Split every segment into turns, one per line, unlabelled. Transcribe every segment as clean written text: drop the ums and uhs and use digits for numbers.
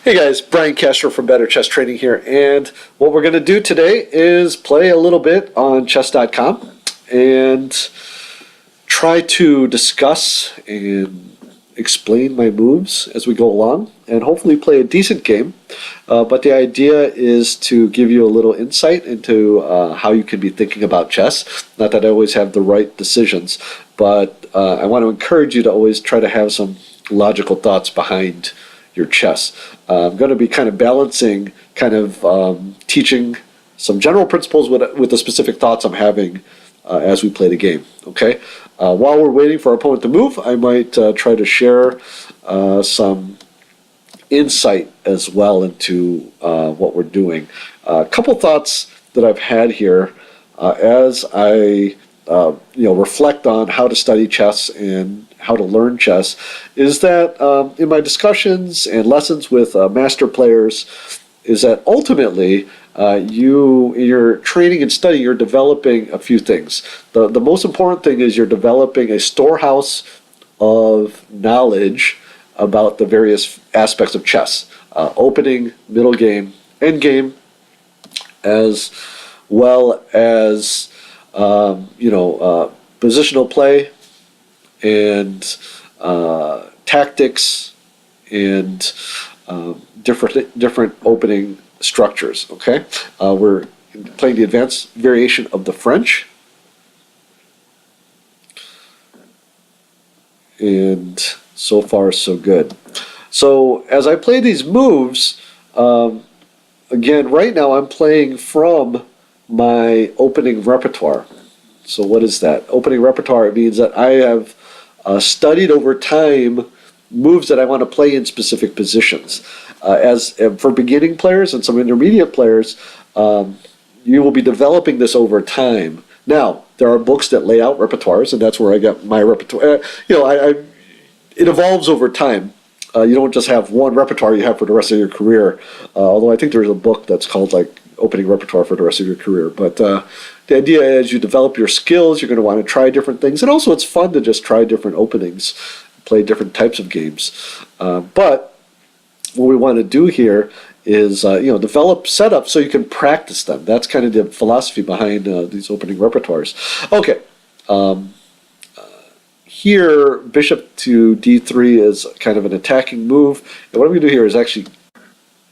Hey guys, Brian Castro from Better Chess Training here, and what we're going to do today is play a little bit on chess.com and try to discuss and explain my moves as we go along and hopefully play a decent game. But the idea is to give you a little insight into how you can be thinking about chess. Not that I always have the right decisions, but I want to encourage you to always try to have some logical thoughts behind your chess. I'm going to be kind of balancing, teaching some general principles with the specific thoughts I'm having as we play the game. Okay. While we're waiting for our opponent to move, I might try to share some insight as well into what we're doing. A couple thoughts that I've had here as I reflect on how to study chess and how to learn chess is that in my discussions and lessons with master players is that ultimately in your training and study you're developing a few things. The most important thing is you're developing a storehouse of knowledge about the various aspects of chess, opening, middle game, end game, as well as positional play and tactics and different opening structures. Okay, we're playing the advanced variation of the French, and so far so good. So as I play these moves, again, right now I'm playing from my opening repertoire. So what is that? Opening repertoire means that I have studied over time moves that I want to play in specific positions. For beginning players and some intermediate players, you will be developing this over time. Now, there are books that lay out repertoires, and that's where I got my repertoire. It evolves over time. You don't just have one repertoire you have for the rest of your career, although I think there's a book that's called like Opening Repertoire for the rest of your career. But the idea is you develop your skills, you're going to want to try different things, and also it's fun to just try different openings, play different types of games. But what we want to do here is develop setups so you can practice them. That's kind of the philosophy behind these opening repertoires. Okay. Here, bishop to d3 is kind of an attacking move. And what I'm going to do here is actually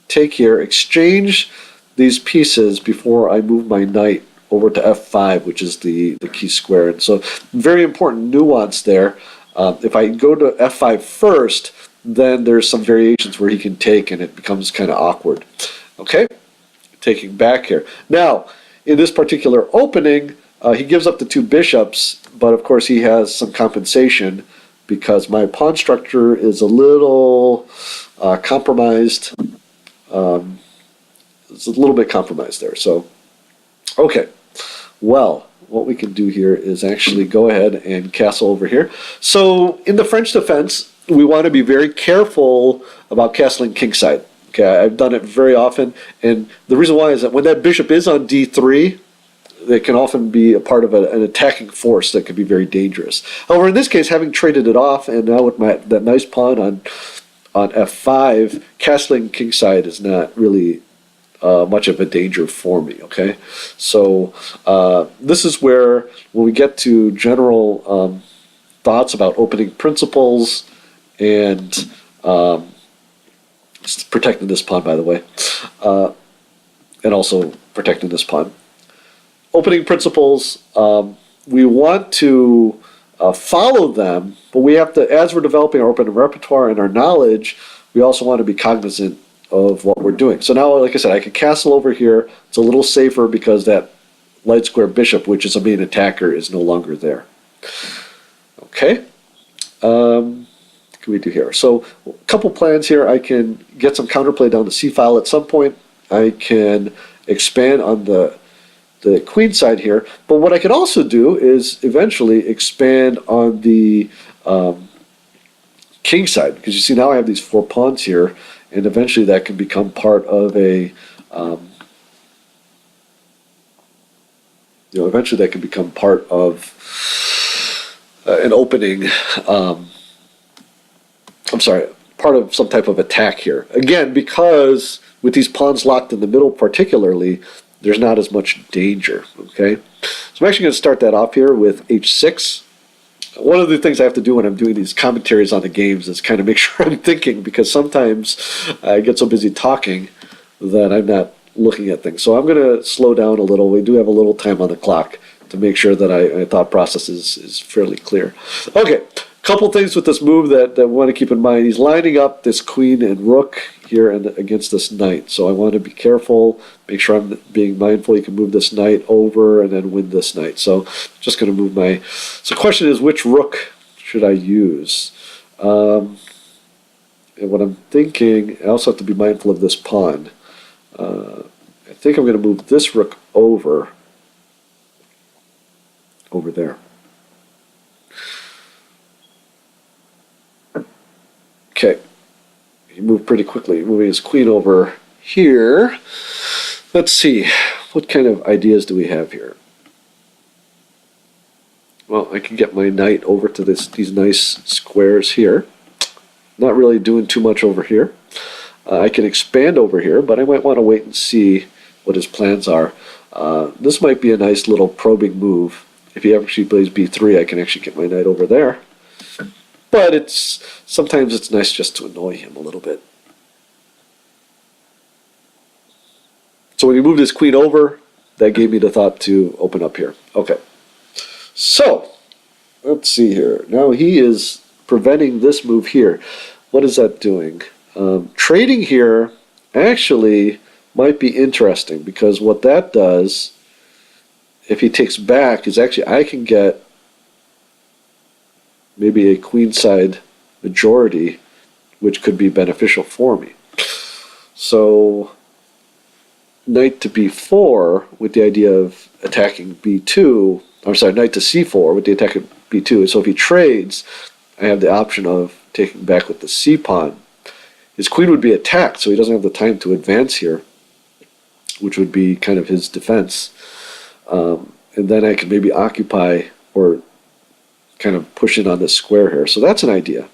take here, exchange these pieces before I move my knight over to f5, which is the key square. And so very important nuance there. If I go to f5 first, then there's some variations where he can take and it becomes kind of awkward. Okay, taking back here. Now, in this particular opening, he gives up the two bishops, but of course he has some compensation because my pawn structure is a little compromised. It's a little bit compromised there. So, okay. Well, what we can do here is actually go ahead and castle over here. So, in the French defense, we want to be very careful about castling kingside. Okay, I've done it very often, and the reason why is that when that bishop is on d3, it can often be a part of an attacking force that can be very dangerous. However, in this case, having traded it off, and now with that nice pawn on f5, castling kingside is not really much of a danger for me. Okay, so this is where when we get to general thoughts about opening principles and protecting this pawn, by the way, and also protecting this pawn. Opening principles, we want to follow them, but we have to, as we're developing our opening repertoire and our knowledge, we also want to be cognizant of what we're doing. So now, like I said, I can castle over here. It's a little safer because that light square bishop, which is a main attacker, is no longer there. Okay. What can we do here? So a couple plans here. I can get some counterplay down the c file at some point. I can expand on the queen side here. But what I could also do is eventually expand on the king side, because you see now I have these four pawns here, and eventually that can become part of an opening. part of some type of attack here. Again, because with these pawns locked in the middle particularly, there's not as much danger, okay? So I'm actually going to start that off here with h6. One of the things I have to do when I'm doing these commentaries on the games is kind of make sure I'm thinking, because sometimes I get so busy talking that I'm not looking at things. So I'm going to slow down a little. We do have a little time on the clock to make sure that my thought process is fairly clear. Okay, couple things with this move that I want to keep in mind. He's lining up this queen and rook here and against this knight. So I want to be careful, make sure I'm being mindful. You can move this knight over and then win this knight. So just going to move my... So the question is, which rook should I use? And what I'm thinking, I also have to be mindful of this pawn. I think I'm going to move this rook over there. Okay. He moved pretty quickly, moving his queen over here. Let's see, what kind of ideas do we have here? Well, I can get my knight over to these nice squares here. Not really doing too much over here. I can expand over here, but I might want to wait and see what his plans are. This might be a nice little probing move. If he actually plays b3, I can actually get my knight over there. But sometimes it's nice just to annoy him a little bit. So when he moved his queen over, that gave me the thought to open up here. Okay. So, let's see here. Now he is preventing this move here. What is that doing? Trading here actually might be interesting, because what that does, if he takes back, is actually I can get maybe a queenside majority, which could be beneficial for me. So knight to b4 with the idea of attacking b2, I'm sorry, knight to c4 with the attack of b2. So if he trades, I have the option of taking back with the c pawn. His queen would be attacked, so he doesn't have the time to advance here, which would be kind of his defense. And then I could maybe occupy or kind of push in on this square here. So that's an idea.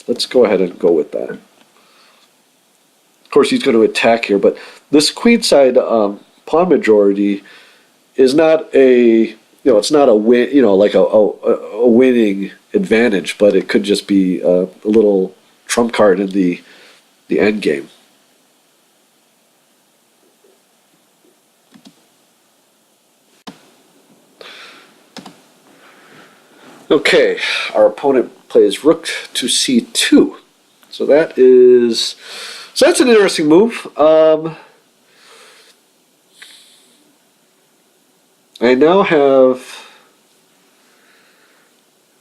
Let's go ahead and go with that. Of course, he's going to attack here, but this queenside pawn majority is not a, it's not a win, like a winning advantage, but it could just be a little trump card in the end game. Okay, our opponent plays rook to c2. So that's an interesting move. I now have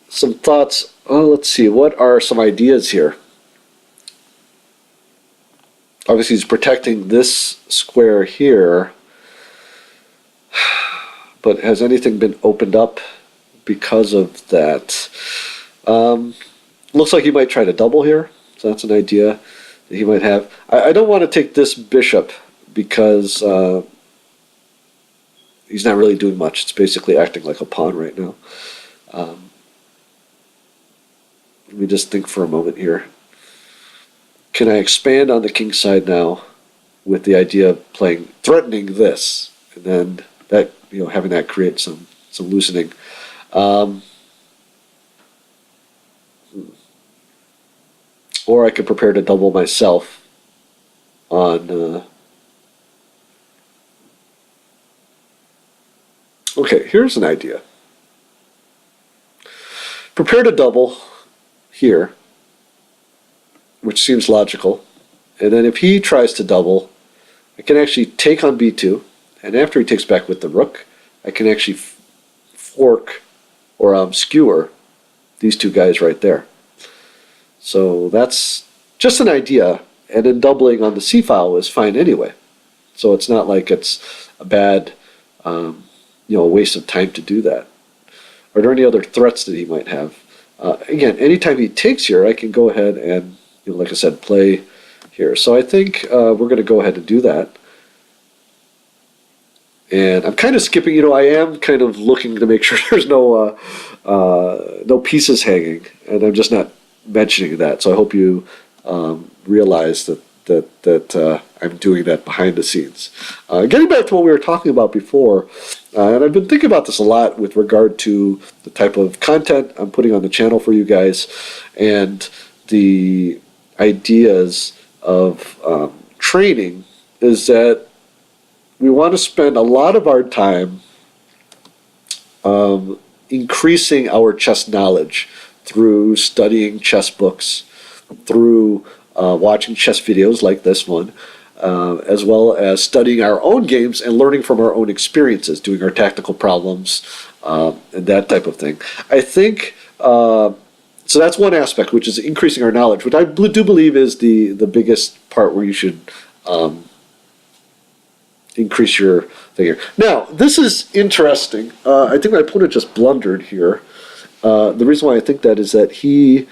some thoughts. Oh, let's see, what are some ideas here? Obviously, he's protecting this square here, but has anything been opened up because of that? Looks like he might try to double here, so that's an idea that he might have. I don't want to take this bishop because he's not really doing much. It's basically acting like a pawn right now. Let me just think for a moment here. Can I expand on the king side now with the idea of threatening this, and then that, having that create some loosening? Or I could prepare to double myself on... Okay, here's an idea. Prepare to double here, which seems logical. And then if he tries to double, I can actually take on b2, and after he takes back with the rook, I can actually fork or skewer these two guys right there. So that's just an idea, and then doubling on the c-file is fine anyway. So it's not like it's a bad, a waste of time to do that. Are there any other threats that he might have? Again, anytime he takes here, I can go ahead and, like I said, play here. So I think we're going to go ahead and do that. And I'm kind of skipping, I am kind of looking to make sure there's no pieces hanging, and I'm just not mentioning that. So I hope you realize that I'm doing that behind the scenes. Getting back to what we were talking about before, and I've been thinking about this a lot with regard to the type of content I'm putting on the channel for you guys, and the ideas of training, is that we want to spend a lot of our time increasing our chess knowledge through studying chess books, through watching chess videos like this one, as well as studying our own games and learning from our own experiences, doing our tactical problems, and that type of thing. I think, so that's one aspect, which is increasing our knowledge, which I do believe is the biggest part where you should increase your thing here. Now, this is interesting. I think my opponent just blundered here. The reason why I think that is that he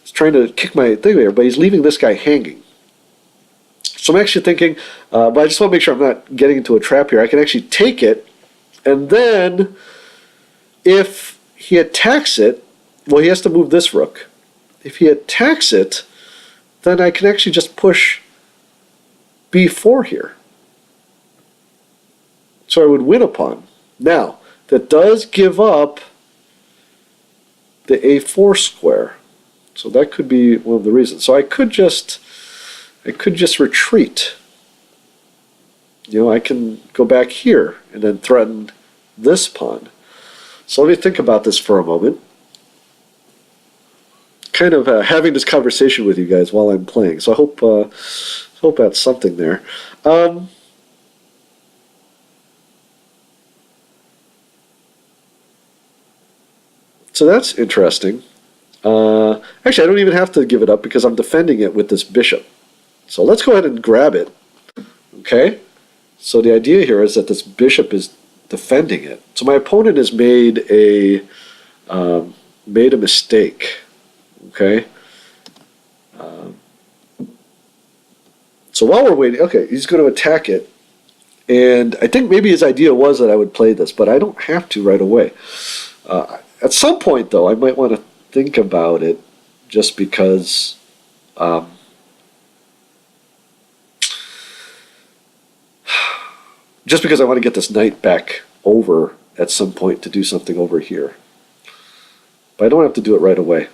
is trying to kick my thing there, but he's leaving this guy hanging. So I'm actually thinking, but I just want to make sure I'm not getting into a trap here. I can actually take it, and then if he attacks it, well, he has to move this rook. If he attacks it, then I can actually just push b4 here. So I would win a pawn. Now, that does give up the a4 square. So that could be one of the reasons. So I could just retreat. You know, I can go back here and then threaten this pawn. So let me think about this for a moment. Kind of having this conversation with you guys while I'm playing. So I hope that's something there. So that's interesting. Actually, I don't even have to give it up because I'm defending it with this bishop. So let's go ahead and grab it. Okay? So the idea here is that this bishop is defending it. So my opponent has made a mistake. Okay? So while we're waiting, okay, he's going to attack it. And I think maybe his idea was that I would play this, but I don't have to right away. At some point, though, I might want to think about it just because I want to get this knight back over at some point to do something over here. But I don't have to do it right away.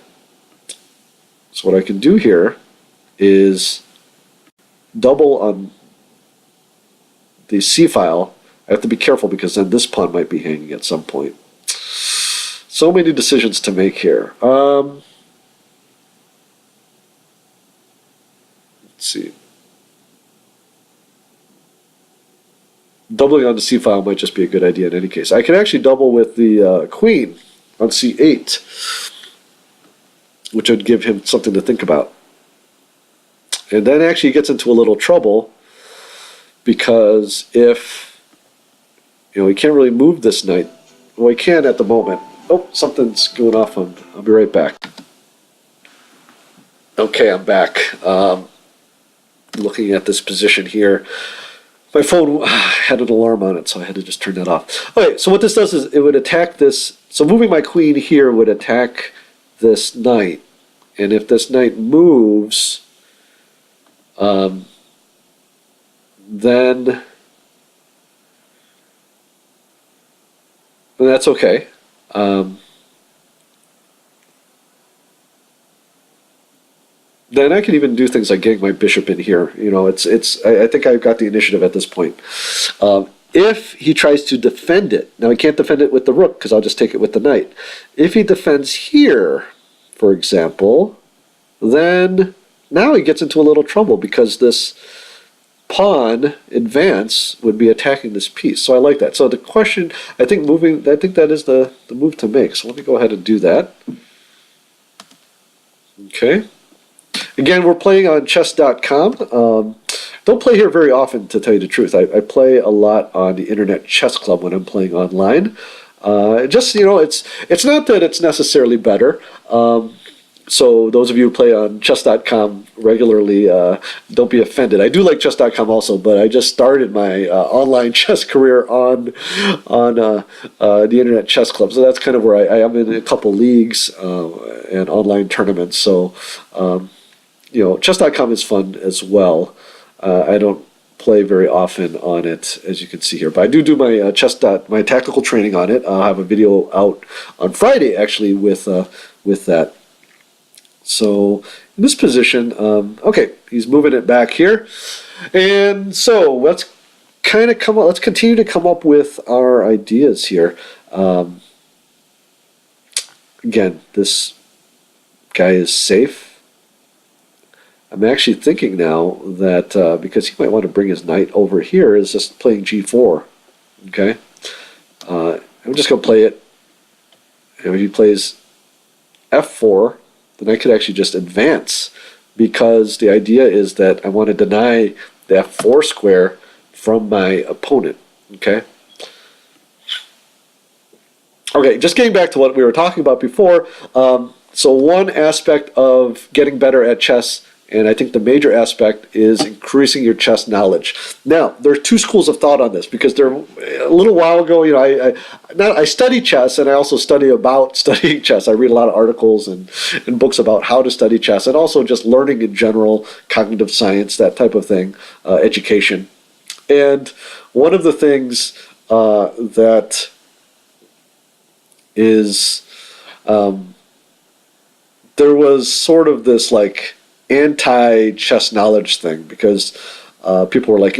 So what I can do here is double on the c-file. I have to be careful because then this pawn might be hanging at some point. So many decisions to make here. Let's see. Doubling on the c-file might just be a good idea in any case. I can actually double with the queen on c8, which would give him something to think about. And then actually he gets into a little trouble because if, you know, he can't really move this knight. Well, he can at the moment. Oh, something's going off. I'll be right back. Okay, I'm back. Looking at this position here. My phone had an alarm on it, so I had to just turn that off. Okay, so what this does is it would attack this. So moving my queen here would attack this knight. And if this knight moves, then that's okay. Then I can even do things like getting my bishop in here. You know, I think I've got the initiative at this point. If he tries to defend it, now he can't defend it with the rook because I'll just take it with the knight. If he defends here, for example, then now he gets into a little trouble because this pawn advance would be attacking this piece. So I like that. So the question, I think that is the move to make. So let me go ahead and do that. Okay. Again, we're playing on chess.com. Don't play here very often, to tell you the truth. I play a lot on the Internet Chess Club when I'm playing online. Just, you know, it's not that it's necessarily better. So those of you who play on chess.com regularly, don't be offended. I do like chess.com also, but I just started my online chess career on the Internet Chess Club. So that's kind of where I am in a couple leagues and online tournaments. So chess.com is fun as well. I don't play very often on it, as you can see here, but I do my my tactical training on it. I'll have a video out on Friday actually with that. So in this position, okay, he's moving it back here, and so let's continue to come up with our ideas here. Again, this guy is safe. I'm actually thinking now that because he might want to bring his knight over here, is just playing g4. Okay, I'm just going to play it. And if he plays f4, then I could actually just advance, because the idea is that I want to deny the f4 square from my opponent. Okay. Okay, just getting back to what we were talking about before. So one aspect of getting better at chess, and I think the major aspect, is increasing your chess knowledge. Now, there are two schools of thought on this, because a little while ago, I study chess, and I also study about studying chess. I read a lot of articles and books about how to study chess, and also just learning in general, cognitive science, that type of thing, education. And one of the things that is, there was sort of this like anti-chess knowledge thing, because people were like,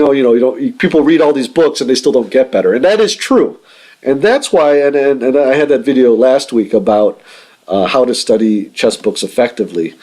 people read all these books and they still don't get better, and that is true, and that's why. And I had that video last week about how to study chess books effectively.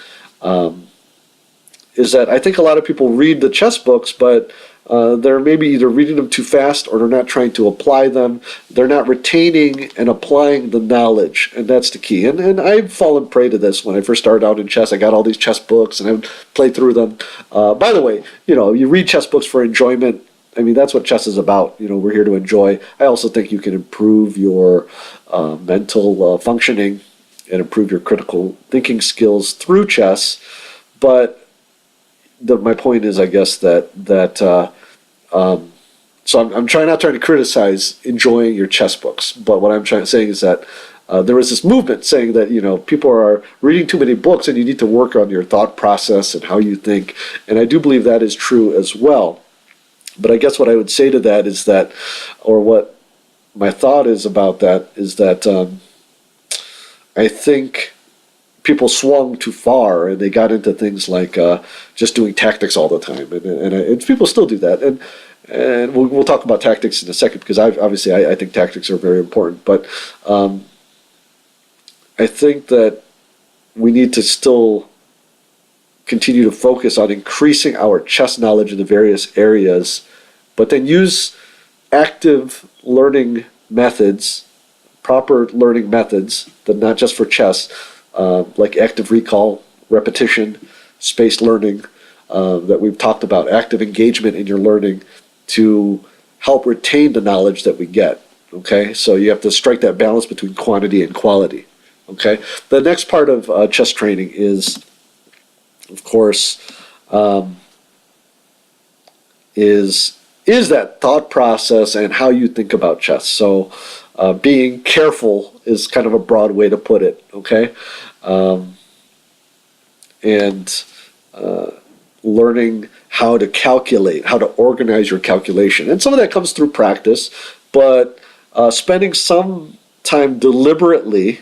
Is that I think a lot of people read the chess books, but they're maybe either reading them too fast, or they're not trying to apply them. They're not retaining and applying the knowledge, and that's the key. And I've fallen prey to this when I first started out in chess. I got all these chess books, and I would play through them. By the way, you read chess books for enjoyment. I mean, that's what chess is about. We're here to enjoy. I also think you can improve your mental functioning and improve your critical thinking skills through chess. But my point is, I guess, that so I'm not trying to criticize enjoying your chess books, but what I'm saying is that there was this movement saying that people are reading too many books, and you need to work on your thought process and how you think, and I do believe that is true as well. But I guess what I would say to that is that, or what my thought is about that, is that I think people swung too far, and they got into things like just doing tactics all the time, and people still do that, and we'll talk about tactics in a second, because I think tactics are very important, but I think that we need to still continue to focus on increasing our chess knowledge in the various areas, but then use active learning methods, proper learning methods, that not just for chess, like active recall, repetition, spaced learning, that we've talked about, active engagement in your learning to help retain the knowledge that we get. Okay, so you have to strike that balance between quantity and quality. Okay, the next part of chess training is, of course, is that thought process and how you think about chess. So being careful is kind of a broad way to put it. Okay. And learning how to calculate, how to organize your calculation. And some of that comes through practice, but spending some time deliberately,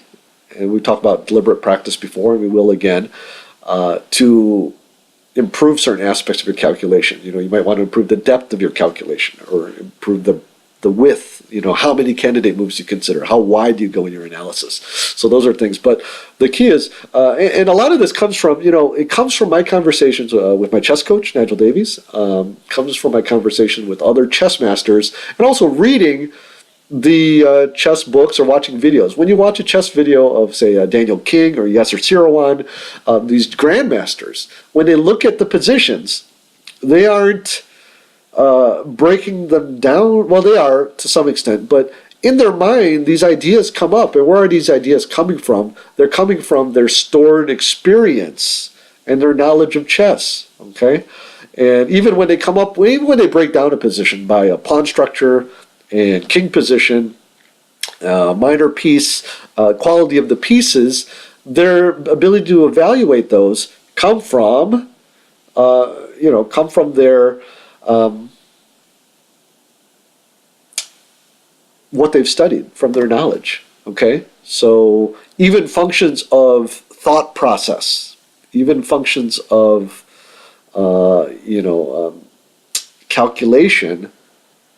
and we talked about deliberate practice before, and we will again, to improve certain aspects of your calculation. You might want to improve the depth of your calculation, or improve the width, how many candidate moves you consider, how wide you go in your analysis. So those are things. But the key is, and a lot of this comes from, it comes from my conversations with my chess coach, Nigel Davies, comes from my conversation with other chess masters, and also reading the chess books or watching videos. When you watch a chess video of, say, Daniel King or Yasser Seirawan, these grandmasters, when they look at the positions, they aren't breaking them down. Well, they are to some extent, but in their mind, these ideas come up. And where are these ideas coming from? They're coming from their stored experience and their knowledge of chess. Okay, and even when they come up, even when they break down a position by a pawn structure and king position, minor piece, quality of the pieces, their ability to evaluate those come from come from their what they've studied, from their knowledge. Okay, so even functions of thought process, even functions of calculation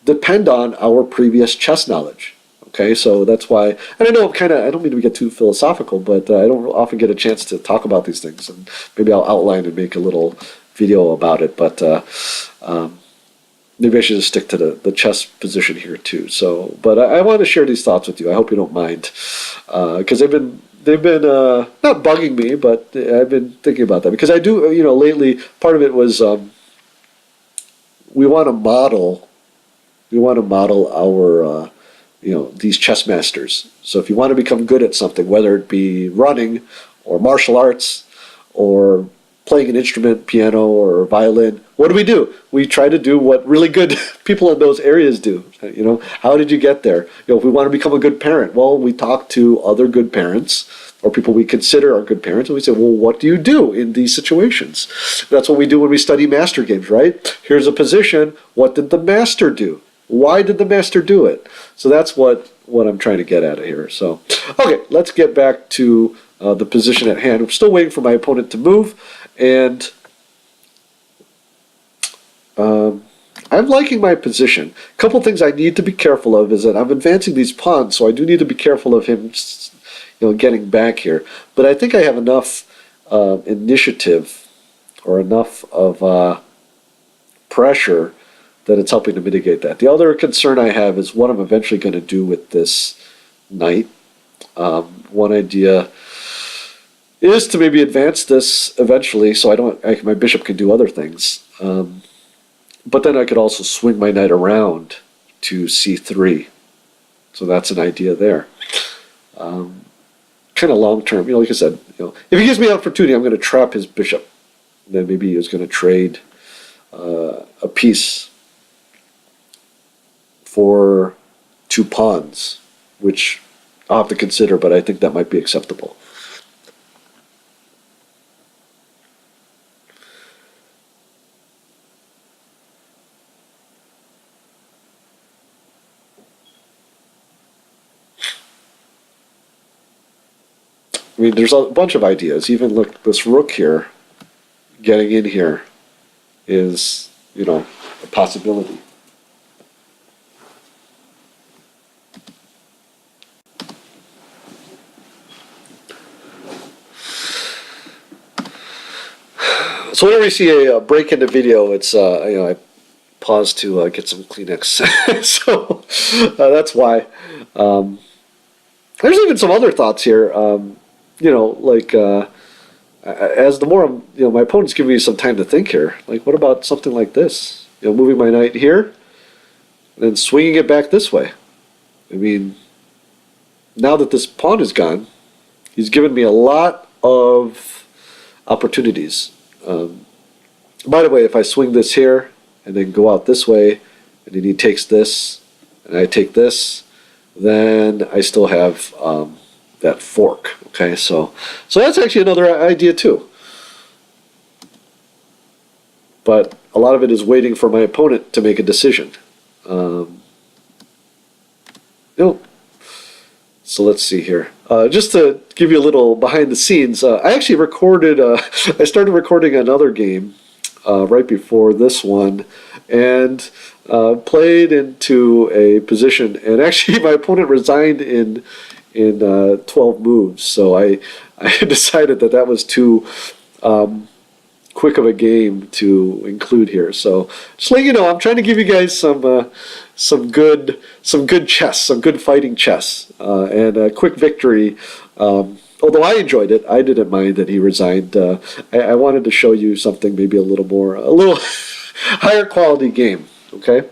depend on our previous chess knowledge. Okay, so that's why, and I know I don't mean to get too philosophical, but I don't often get a chance to talk about these things, and maybe I'll outline and make a little video about it, but maybe I should just stick to the chess position here too. So, but I want to share these thoughts with you. I hope you don't mind, because they've been not bugging me, but I've been thinking about that, because I do, lately, part of it was we want to model our these chess masters. So if you want to become good at something, whether it be running or martial arts or playing an instrument, piano or violin, what do? We try to do what really good people in those areas do. How did you get there? If we want to become a good parent, well, we talk to other good parents or people we consider are good parents, and we say, well, what do you do in these situations? That's what we do when we study master games, right? Here's a position. What did the master do? Why did the master do it? So that's what I'm trying to get at here. So, okay, let's get back to the position at hand. I'm still waiting for my opponent to move, and I'm liking my position. A couple things I need to be careful of is that I'm advancing these pawns, so I do need to be careful of him, getting back here. But I think I have enough initiative or enough of pressure that it's helping to mitigate that. The other concern I have is what I'm eventually going to do with this knight. One idea is to maybe advance this eventually, so my bishop can do other things. But then I could also swing my knight around to c3. So that's an idea there. Kind of long term, like I said, if he gives me an opportunity, I'm going to trap his bishop. And then maybe he's going to trade a piece for 2 pawns, which I'll have to consider, but I think that might be acceptable. I mean, there's a bunch of ideas. Even look, this rook here, getting in here is, a possibility. So whenever you see a break in the video, it's I pause to get some Kleenex. So that's why. There's even some other thoughts here. As the more my opponent's giving me some time to think here. Like, what about something like this? Moving my knight here, and then swinging it back this way. I mean, now that this pawn is gone, he's given me a lot of opportunities. By the way, if I swing this here and then go out this way, and then he takes this, and I take this, then I still have that fork. Okay, so that's actually another idea too. But a lot of it is waiting for my opponent to make a decision. So let's see here. Just to give you a little behind the scenes, I actually recorded, I started recording another game right before this one, and played into a position, and actually my opponent resigned in 12 moves, so I decided that was too quick of a game to include here. So just letting you know, I'm trying to give you guys some good chess, some good fighting chess, and a quick victory. Although I enjoyed it, I didn't mind that he resigned. I wanted to show you something maybe a little higher quality game. Okay.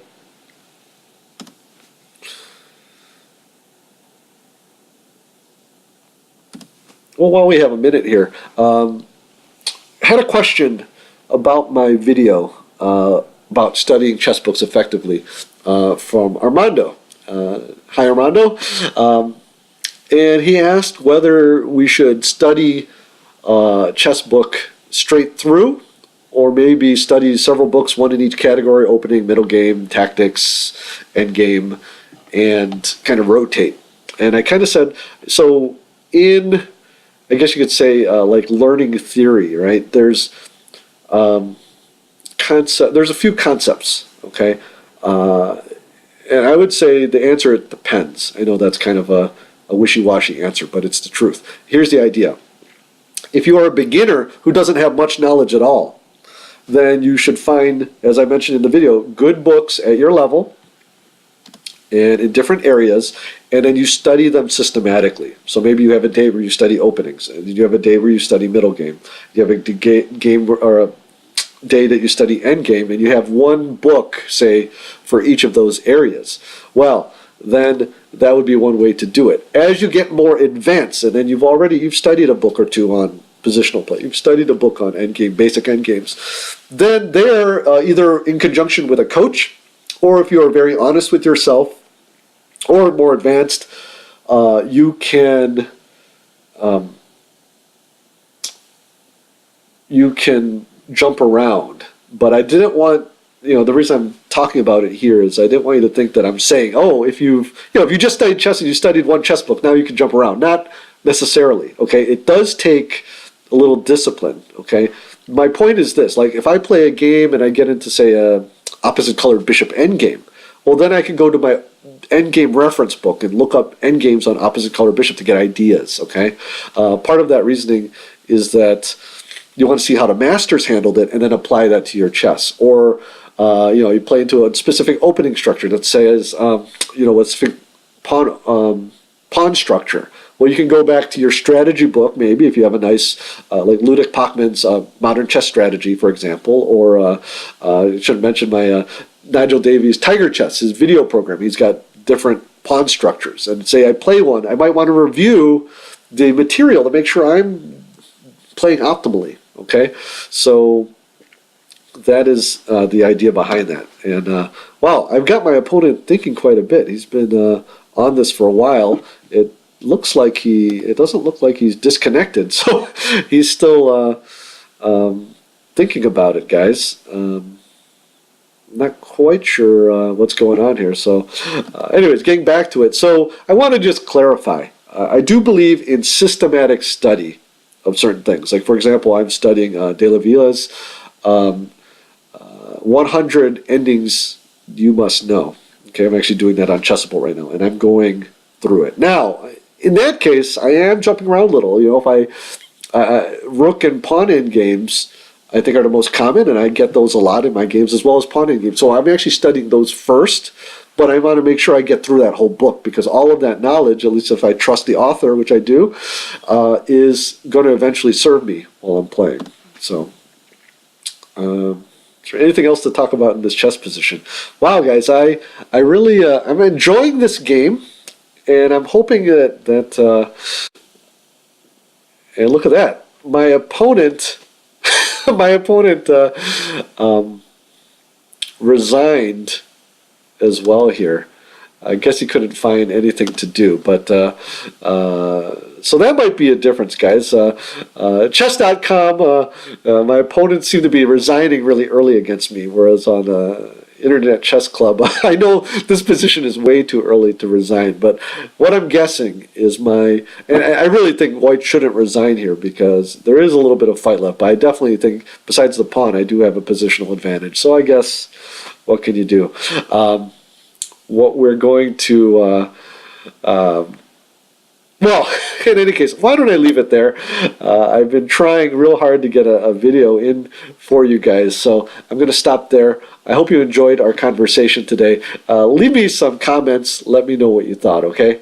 Well, while we have a minute here, had a question about my video about studying chess books effectively from Armando. Hi, Armando. And he asked whether we should study chess book straight through or maybe study several books, one in each category: opening, middle game, tactics, end game, and kind of rotate. And I kind of said, so in, I guess you could say, like learning theory, right? There's there's a few concepts, okay? And I would say the answer, it depends. I know that's kind of a wishy-washy answer, but it's the truth. Here's the idea. If you are a beginner who doesn't have much knowledge at all, then you should find, as I mentioned in the video, good books at your level and in different areas, and then you study them systematically. So maybe you have a day where you study openings, and you have a day where you study middle game. You have a game or a day that you study end game, and you have one book, say, for each of those areas. Well, then that would be one way to do it. As you get more advanced, and then you've studied a book or two on positional play, you've studied a book on endgame, basic endgames, then they're either in conjunction with a coach, or if you're very honest with yourself, or more advanced, you can jump around. But I didn't want, the reason I'm talking about it here is I didn't want you to think that I'm saying, oh, if you just studied chess and you studied one chess book, now you can jump around. Not necessarily, okay? It does take a little discipline, okay? My point is this, like if I play a game and I get into, say, a opposite colored bishop endgame, well, then I can go to my endgame reference book and look up endgames on opposite colored bishop to get ideas, okay? Part of that reasoning is that you want to see how the masters handled it and then apply that to your chess. Or, you play into a specific opening structure that says, what's pawn structure. Well, you can go back to your strategy book, maybe, if you have a nice, like Ludwig Pachmann's Modern Chess Strategy, for example, or I should mention my Nigel Davies Tiger Chess, his video program. He's got different pawn structures. And say I play one, I might want to review the material to make sure I'm playing optimally, okay? So that is the idea behind that. And, wow, I've got my opponent thinking quite a bit. He's been on this for a while. It doesn't look like he's disconnected, so he's still thinking about it, guys. Not quite sure what's going on here. So anyways, getting back to it. So I want to just clarify. I do believe in systematic study of certain things. Like, for example, I'm studying De La Villa's 100 Endings You Must Know. Okay, I'm actually doing that on Chessable right now, and I'm going through it. Now, in that case, I am jumping around a little. If I rook and pawn end games, I think are the most common, and I get those a lot in my games as well as pawn end games. So I'm actually studying those first, but I want to make sure I get through that whole book, because all of that knowledge, at least if I trust the author, which I do, is going to eventually serve me while I'm playing. So, is there anything else to talk about in this chess position? Wow, guys, I really I'm enjoying this game, and I'm hoping that and look at that, my opponent resigned as well here. I guess he couldn't find anything to do, but so that might be a difference, guys. Chess.com, my opponents seem to be resigning really early against me, whereas on Internet Chess Club, I know this position is way too early to resign, but what I'm guessing is and I really think White shouldn't resign here, because there is a little bit of fight left, but I definitely think, besides the pawn, I do have a positional advantage. So I guess, what can you do? What we're going to, well, in any case, why don't I leave it there? I've been trying real hard to get a video in for you guys, so I'm going to stop there. I hope you enjoyed our conversation today. Leave me some comments. Let me know what you thought, okay?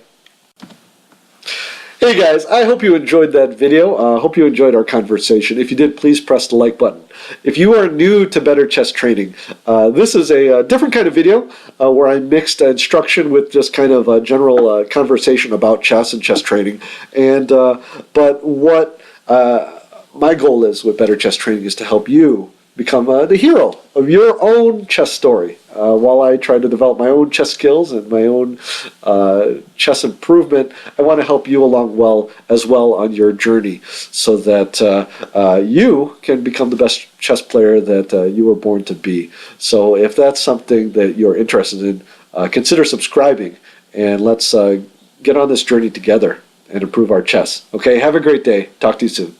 Hey guys, I hope you enjoyed that video. I hope you enjoyed our conversation. If you did, please press the like button. If you are new to Better Chess Training, this is a different kind of video where I mixed instruction with just kind of a general conversation about chess and chess training. And but what my goal is with Better Chess Training is to help you become the hero of your own chess story. While I try to develop my own chess skills and my own chess improvement, I want to help you along as well on your journey, so that you can become the best chess player that you were born to be. So if that's something that you're interested in, consider subscribing, and let's get on this journey together and improve our chess. Okay, have a great day. Talk to you soon.